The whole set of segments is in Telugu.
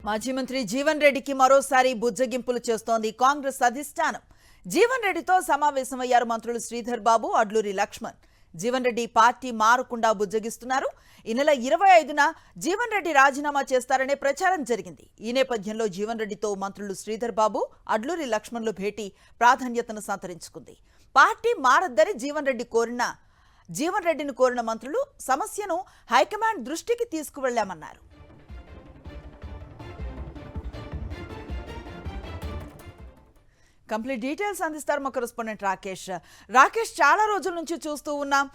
మాజీ మంత్రి జీవన్ రెడ్డికి మరోసారి బుజ్జగింపులు చేస్తోంది కాంగ్రెస్ అధిష్టానం. జీవన్ రెడ్డితో సమావేశమయ్యారు మంత్రులు శ్రీధర్ బాబు, అడ్లూరి లక్ష్మణ్. జీవన్ రెడ్డి పార్టీ మారకుండా బుజ్జగిస్తున్నారు. ఈ నెల 25న జీవన్ రెడ్డి రాజీనామా చేస్తారనే ప్రచారం జరిగింది. ఈ నేపథ్యంలో జీవన్ రెడ్డితో మంత్రులు శ్రీధర్ బాబు, అడ్లూరి లక్ష్మణ్లు భేటీ ప్రాధాన్యతను సంతరించుకుంది. పార్టీ మారద్దని జీవన్ రెడ్డిని కోరిన మంత్రులు సమస్యను హైకమాండ్ దృష్టికి తీసుకువెళ్లామన్నారు. కంప్లీట్ డీటెయిల్స్ అందిస్తారు మా కరెస్పాండెంట్ రాకేష్. చాలా రోజుల నుంచి చూస్తూ ఉన్నాం,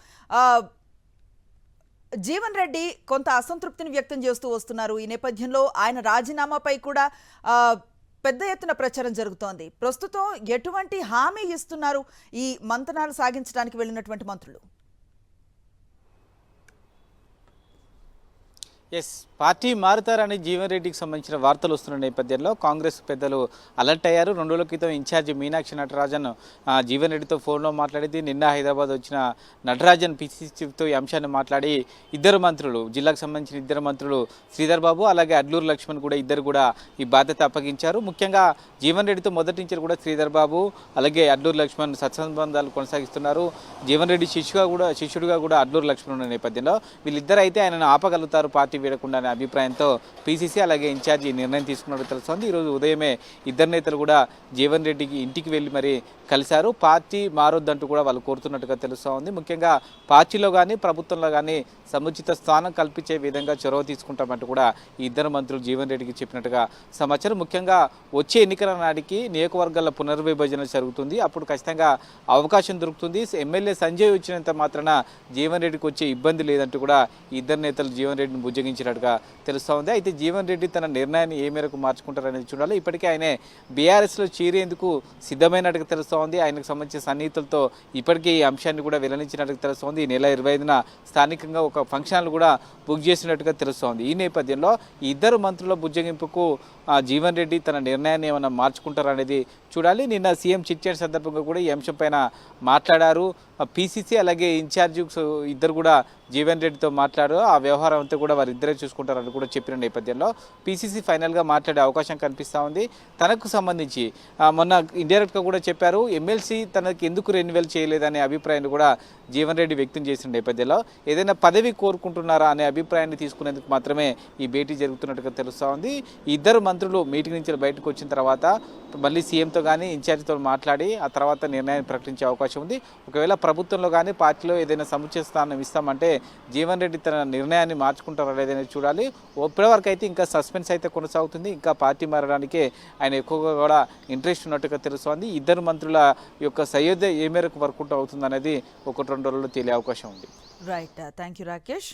జీవన్ రెడ్డి కొంత అసంతృప్తిని వ్యక్తం చేస్తూ వస్తున్నారు. ఈ నేపథ్యంలో ఆయన రాజీనామాపై కూడా పెద్ద ఎత్తున ప్రచారం జరుగుతోంది. ప్రస్తుతం ఎటువంటి హామీ ఇస్తున్నారు ఈ మంతనాలు సాగించడానికి వెళ్ళినటువంటి మంత్రులు? పార్టీ మారుతారని జీవన్ రెడ్డికి సంబంధించిన వార్తలు వస్తున్న నేపథ్యంలో కాంగ్రెస్ పెద్దలు అలర్ట్ అయ్యారు. 2 రోజుల క్రితం ఇన్ఛార్జి మీనాక్షి నటరాజన్ జీవన్ రెడ్డితో ఫోన్లో మాట్లాడింది. నిన్న హైదరాబాద్ వచ్చిన నటరాజన్ పిసిసితో ఈ అంశాన్ని మాట్లాడి ఇద్దరు మంత్రులు, జిల్లాకు సంబంధించిన ఇద్దరు మంత్రులు శ్రీధర్ బాబు అలాగే అడ్లూరు లక్ష్మణ్ కూడా ఇద్దరు కూడా ఈ బాధ్యత అప్పగించారు. ముఖ్యంగా జీవన్ రెడ్డితో మొదటి నుంచి కూడా శ్రీధర్ బాబు అలాగే అడ్లూరు లక్ష్మణ్ సత్సంబంధాలు కొనసాగిస్తున్నారు. జీవన్ రెడ్డి శిష్యుడిగా కూడా అడ్లూరు లక్ష్మణ్ ఉన్న నేపథ్యంలో వీళ్ళిద్దరు అయితే ఆయనను ఆపగలుగుతారు పార్టీ వీడకుండా అనే అభిప్రాయంతో పీసీసీ అలాగే ఇన్ఛార్జి నిర్ణయం తీసుకున్నట్టు తెలుస్తోంది. ఈరోజు ఉదయమే ఇద్దరు నేతలు కూడా జీవన్ రెడ్డికి ఇంటికి వెళ్ళి మరి కలిశారు. పార్టీ మారొద్దంటూ కూడా వాళ్ళు కోరుతున్నట్టుగా తెలుస్తూ ఉంది. ముఖ్యంగా పార్టీలో కానీ ప్రభుత్వంలో కానీ సముచిత స్థానం కల్పించే విధంగా చొరవ తీసుకుంటామంటూ కూడా ఈ ఇద్దరు మంత్రులు జీవన్ రెడ్డికి చెప్పినట్టుగా సమాచారం. ముఖ్యంగా వచ్చే ఎన్నికల నాటికి నియోజకవర్గాల పునర్విభజన జరుగుతుంది. అప్పుడు ఖచ్చితంగా అవకాశం దొరుకుతుంది. ఎమ్మెల్యే సంజయ్ వచ్చినంత మాత్రాన జీవన్ రెడ్డికి వచ్చే ఇబ్బంది లేదంటూ కూడా ఈ ఇద్దరు నేతలు జీవన్ రెడ్డిని బుజ్జగించినట్టుగా తెలుస్తూ ఉంది. అయితే జీవన్ రెడ్డి తన నిర్ణయాన్ని ఏ మేరకు మార్చుకుంటారనేది చూడాలి. ఇప్పటికే ఆయనే బీఆర్ఎస్లో చేరేందుకు సిద్ధమైనట్టుగా తెలుస్తూ ఉంది. ఆయనకు సంబంధించిన సన్నిహితులతో ఇప్పటికే ఈ అంశాన్ని కూడా వెల్లడించినట్టుగా తెలుస్తోంది. ఈ నెల 25న స్థానికంగా ఒక ఫంక్షన్లు కూడా బుక్ చేసినట్టుగా తెలుస్తోంది. ఈ నేపథ్యంలో ఈ ఇద్దరు మంత్రుల బుజ్జగింపుకు జీవన్ రెడ్డి తన నిర్ణయాన్ని ఏమైనా మార్చుకుంటారనేది చూడాలి. నిన్న సీఎం చిట్చాట్ సందర్భంగా కూడా ఈ అంశం పైన మాట్లాడారు. పీసీసీ అలాగే ఇన్ఛార్జి ఇద్దరు కూడా జీవన్ రెడ్డితో మాట్లాడారు. ఆ వ్యవహారం అంతా కూడా వారిద్దరే చూసుకుంటారని కూడా చెప్పిన నేపథ్యంలో పీసీసీ ఫైనల్గా మాట్లాడే అవకాశం కనిపిస్తూ ఉంది. తనకు సంబంధించి మొన్న ఇండైరెక్ట్గా కూడా చెప్పారు, ఎమ్మెల్సీ తనకి ఎందుకు రెన్యువల్ చేయలేదనే అభిప్రాయాన్ని కూడా జీవన్ రెడ్డి వ్యక్తం చేసిన నేపథ్యంలో ఏదైనా పదవి కోరుకుంటున్నారా అనే అభిప్రాయాన్ని తీసుకునేందుకు మాత్రమే ఈ భేటీ జరుగుతున్నట్టుగా తెలుస్తూ ఉంది. ఇద్దరు మంత్రులు మీటింగ్ నుంచి బయటకు వచ్చిన తర్వాత మళ్ళీ సీఎంతో కానీ ఇన్ఛార్జితో మాట్లాడి ఆ తర్వాత నిర్ణయాన్ని ప్రకటించే అవకాశం ఉంది. ఒకవేళ ప్రభుత్వంలో కానీ పార్టీలో ఏదైనా సముచిత స్థానం ఇస్తామంటే జీవన్ రెడ్డి తన నిర్ణయాన్ని మార్చుకుంటారా లేదని చూడాలి. ఇప్పటివరకు అయితే ఇంకా సస్పెన్స్ అయితే కొనసాగుతుంది. ఇంకా పార్టీ మారడానికే ఆయన ఎక్కువగా కూడా ఇంట్రెస్ట్ ఉన్నట్టుగా తెలుస్తోంది. ఇద్దరు మంత్రుల యొక్క సయోధ్య ఏ మేరకు వర్కౌట్ అవుతుంది అనేది 1-2 రోజుల్లో తేలే అవకాశం ఉంది. Right, thank you Rakesh.